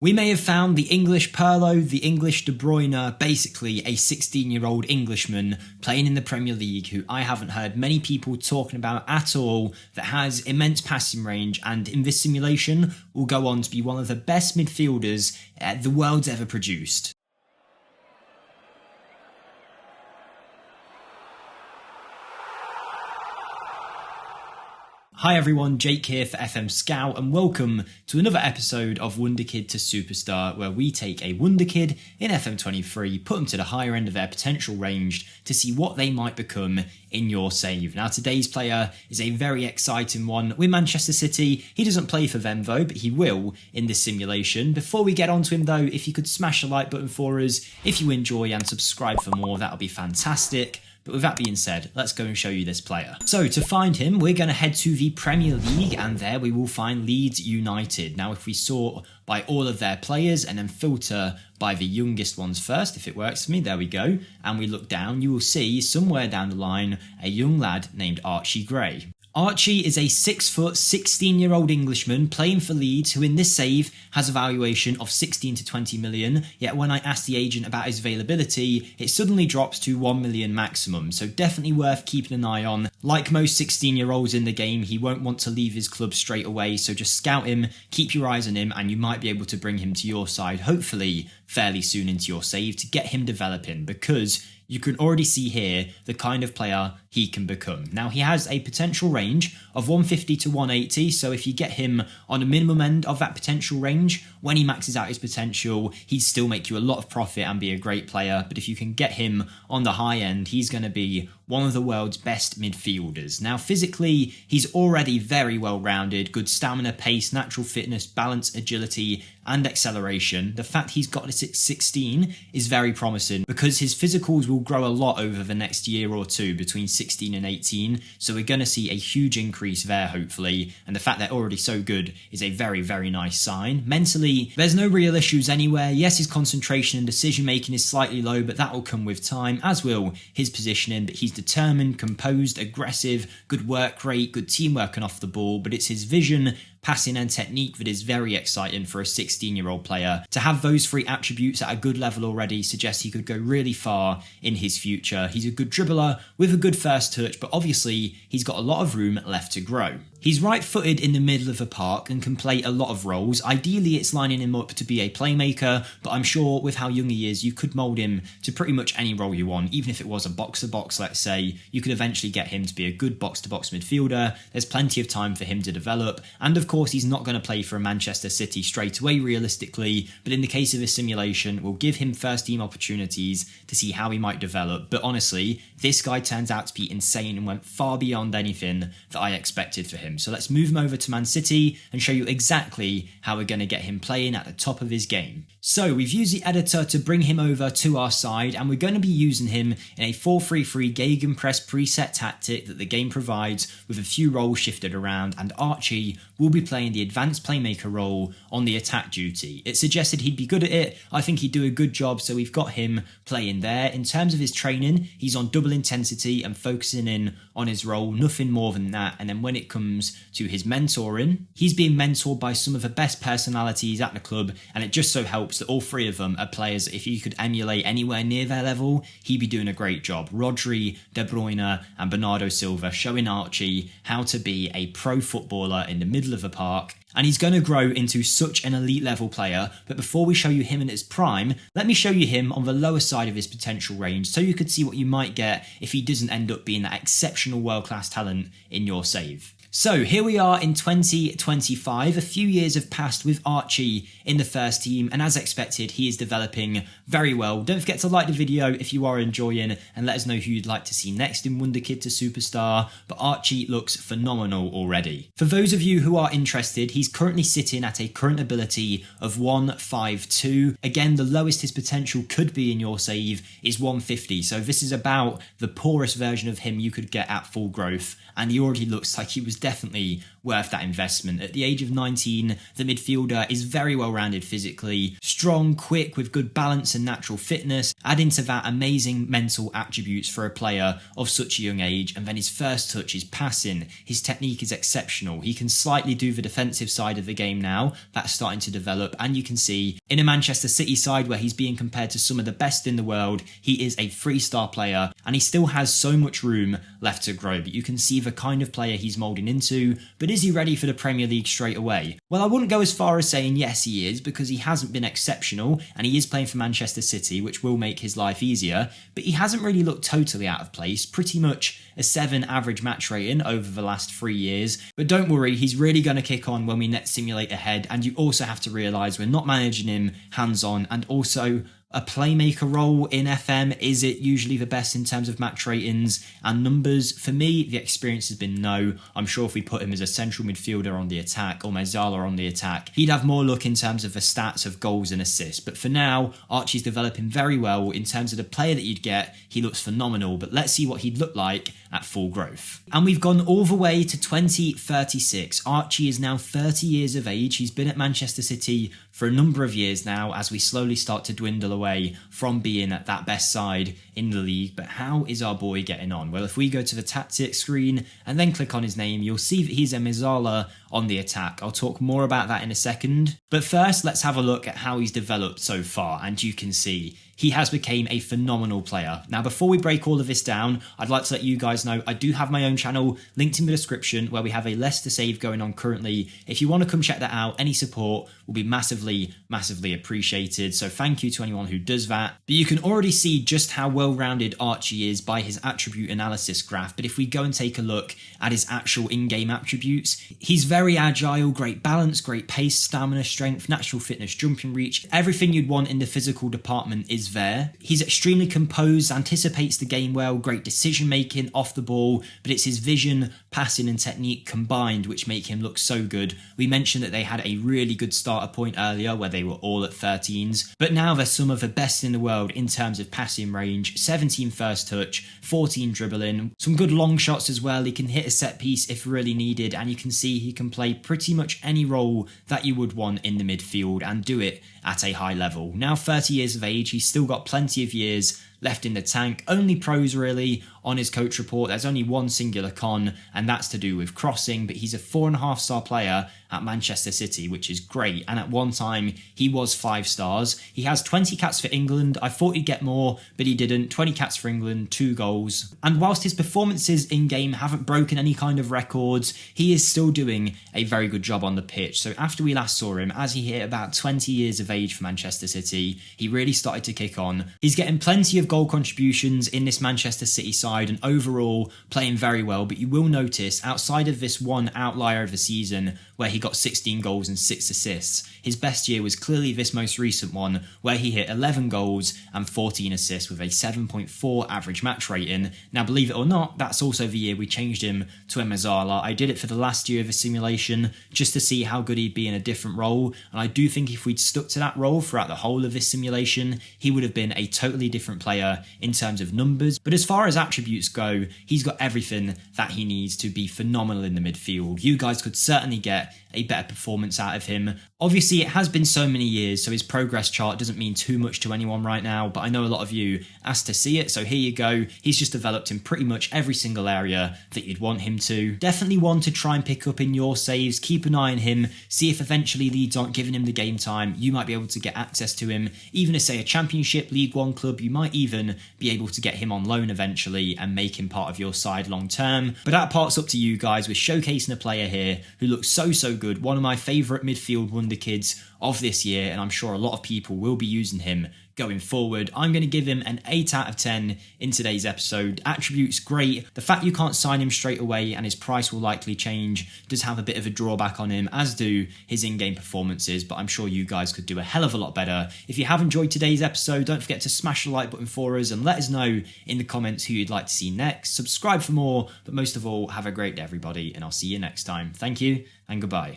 We may have found the English Pirlo, the English De Bruyne, basically a 16-year-old Englishman playing in the Premier League who I haven't heard many people talking about at all, that has immense passing range and in this simulation will go on to be one of the best midfielders the world's ever produced. Hi everyone, Jake here for FMSCOUT and welcome to another episode of Wonderkid to Superstar, where we take a Wonderkid in FM23, put them to the higher end of their potential range to see what they might become in your save. Now today's player is a very exciting one with Manchester City. He doesn't play for them though, but he will in this simulation. Before we get on to him though, if you could smash the like button for us, if you enjoy, and subscribe for more, that would be fantastic. But with that being said, let's go and show you this player. So to find him, we're going to head to the Premier League and there we will find Leeds United. Now if we sort by all of their players and then filter by the youngest ones first, if it works for me, there we go. And we look down, you will see somewhere down the line a young lad named Archie Gray. Archie is a 6 foot, 16-year-old Englishman playing for Leeds who in this save has a valuation of 16 to 20 million, yet when I asked the agent about his availability, it suddenly drops to 1 million maximum, so definitely worth keeping an eye on. Like most 16-year-olds in the game, he won't want to leave his club straight away, so just scout him, keep your eyes on him, and you might be able to bring him to your side, hopefully fairly soon into your save, to get him developing, because you can already see here the kind of player he can become. Now he has a potential range of 150 to 180, so if you get him on the minimum end of that potential range, when he maxes out his potential, he'd still make you a lot of profit and be a great player. But if you can get him on the high end, he's going to be one of the world's best midfielders. Now physically, he's already very well rounded, good stamina, pace, natural fitness, balance, agility and acceleration. The fact he's got this at 16 is very promising because his physicals will grow a lot over the next year or two between 16 and 18, so we're going to see a huge increase there hopefully, and the fact they're already so good is a very, very nice sign. Mentally, there's no real issues anywhere. Yes, his concentration and decision making is slightly low, but that will come with time, as will his positioning, but he's determined, composed, aggressive, good work rate, good teamwork and off the ball, but it's his vision, passing and technique that is very exciting for a 16-year-old player. To have those three attributes at a good level already suggests he could go really far in his future. He's a good dribbler with a good first touch, but obviously he's got a lot of room left to grow. He's right-footed in the middle of the park and can play a lot of roles. Ideally it's lining him up to be a playmaker, but I'm sure with how young he is, you could mould him to pretty much any role you want. Even if it was a box-to-box, let's say, you could eventually get him to be a good box-to-box midfielder. There's plenty of time for him to develop, and of course he's not going to play for Manchester City straight away realistically, but in the case of this simulation, we'll give him first team opportunities to see how he might develop. But honestly, this guy turns out to be insane and went far beyond anything that I expected for him. So let's move him over to Man City and show you exactly how we're going to get him playing at the top of his game. So we've used the editor to bring him over to our side, and we're going to be using him in a 4-3-3 gegenpress preset tactic that the game provides with a few roles shifted around, and Archie will be playing the advanced playmaker role on the attack duty. It suggested he'd be good at it. I think he'd do a good job, so we've got him playing there. In terms of his training, he's on double intensity and focusing in on his role, nothing more than that. And then when it comes to his mentoring, he's being mentored by some of the best personalities at the club, and it just so helps that all three of them are players that if you could emulate anywhere near their level, he'd be doing a great job. Rodri, De Bruyne and Bernardo Silva showing Archie how to be a pro footballer in the middle of the park, and he's going to grow into such an elite level player. But before we show you him in his prime, let me show you him on the lower side of his potential range so you could see what you might get if he doesn't end up being that exceptional world-class talent in your save. So here we are in 2025, a few years have passed with Archie in the first team, and as expected, he is developing very well. Don't forget to like the video if you are enjoying, and let us know who you'd like to see next in Wonderkid to Superstar, but Archie looks phenomenal already. For those of you who are interested, he's currently sitting at a current ability of 152. Again, the lowest his potential could be in your save is 150, so this is about the poorest version of him you could get at full growth, and he already looks like he was definitely worth that investment. At the age of 19, the midfielder is very well rounded physically, strong, quick, with good balance and natural fitness, add into that amazing mental attributes for a player of such a young age, and then his first touch, his passing, his technique is exceptional. He can slightly do the defensive side of the game now, that's starting to develop, and you can see in a Manchester City side where he's being compared to some of the best in the world, he is a 3-star player, and he still has so much room left to grow, but you can see the kind of player he's moulding into. But is he ready for the Premier League straight away? Well, I wouldn't go as far as saying yes he is, because he hasn't been exceptional, and he is playing for Manchester City, which will make his life easier, but he hasn't really looked totally out of place, pretty much a 7 average match rating over the last 3 years. But don't worry, he's really going to kick on when we next simulate ahead, and you also have to realise we're not managing him hands-on, and also a playmaker role in FM, is it usually the best in terms of match ratings and numbers? For me, the experience has been no. I'm sure if we put him as a central midfielder on the attack or Mezzala on the attack, he'd have more look in terms of the stats of goals and assists. But for now, Archie's developing very well. In terms of the player that you'd get, he looks phenomenal, but let's see what he'd look like at full growth. And we've gone all the way to 2036. Archie is now 30 years of age. He's been at Manchester City for a number of years now as we slowly start to dwindle away from being at that best side in the league. But how is our boy getting on? Well, if we go to the tactics screen and then click on his name, you'll see that he's a Mezzala on the attack. I'll talk more about that in a second. But first, let's have a look at how he's developed so far, and you can see he has become a phenomenal player. Now, before we break all of this down, I'd like to let you guys know I do have my own channel linked in the description where we have a Leicester save going on currently. If you want to come check that out, any support will be massively appreciated. So thank you to anyone who does that. But you can already see just how well-rounded Archie is by his attribute analysis graph. But if we go and take a look at his actual in-game attributes, he's very agile, great balance, great pace, stamina, strength, natural fitness, jumping reach. Everything you'd want in the physical department is there. He's extremely composed, anticipates the game well, great decision making off the ball, but it's his vision, passing and technique combined which make him look so good. We mentioned that they had a really good starter point earlier where they were all at 13s, but now they're some of the best in the world in terms of passing range, 17 first touch, 14 dribbling, some good long shots as well. He can hit a set piece if really needed, and you can see he can play pretty much any role that you would want in the midfield and do it at a high level. Now 30 years of age, he's still got plenty of years left in the tank. Only pros really on his coach report. There's only one singular con, and that's to do with crossing, but he's a 4.5-star player at Manchester City, which is great, and at one time he was 5 stars. He has 20 caps for England. I thought he'd get more, but he didn't. 20 caps for England, 2 goals, and whilst his performances in game haven't broken any kind of records, he is still doing a very good job on the pitch. So after we last saw him, as he hit about 20 years of age for Manchester City, he really started to kick on. He's getting plenty of goal contributions in this Manchester City side and overall playing very well, but you will notice outside of this one outlier of the season where he got 16 goals and 6 assists, his best year was clearly this most recent one where he hit 11 goals and 14 assists with a 7.4 average match rating. Now believe it or not, that's also the year we changed him to a Mezzala. I did it for the last year of the simulation just to see how good he'd be in a different role, and I do think if we'd stuck to that role throughout the whole of this simulation, he would have been a totally different player in terms of numbers. But as far as attributes go, he's got everything that he needs to be phenomenal in the midfield. You guys could certainly get a better performance out of him. Obviously it has been so many years, so his progress chart doesn't mean too much to anyone right now, but I know a lot of you asked to see it, so here you go. He's just developed in pretty much every single area that you'd want him to. Definitely one to try and pick up in your saves. Keep an eye on him, see if eventually Leeds aren't giving him the game time, you might be able to get access to him. Even as say a Championship, League One club, you might even be able to get him on loan eventually and make him part of your side long term. But that part's up to you guys. We're showcasing a player here who looks so good, one of my favourite midfield wonder kids of this year, and I'm sure a lot of people will be using him going forward. I'm going to give him an 8 out of 10 in today's episode. Attributes great. The fact you can't sign him straight away and his price will likely change does have a bit of a drawback on him, as do his in-game performances, but I'm sure you guys could do a hell of a lot better. If you have enjoyed today's episode, don't forget to smash the like button for us and let us know in the comments who you'd like to see next. Subscribe for more, but most of all, have a great day everybody, and I'll see you next time. Thank you and goodbye.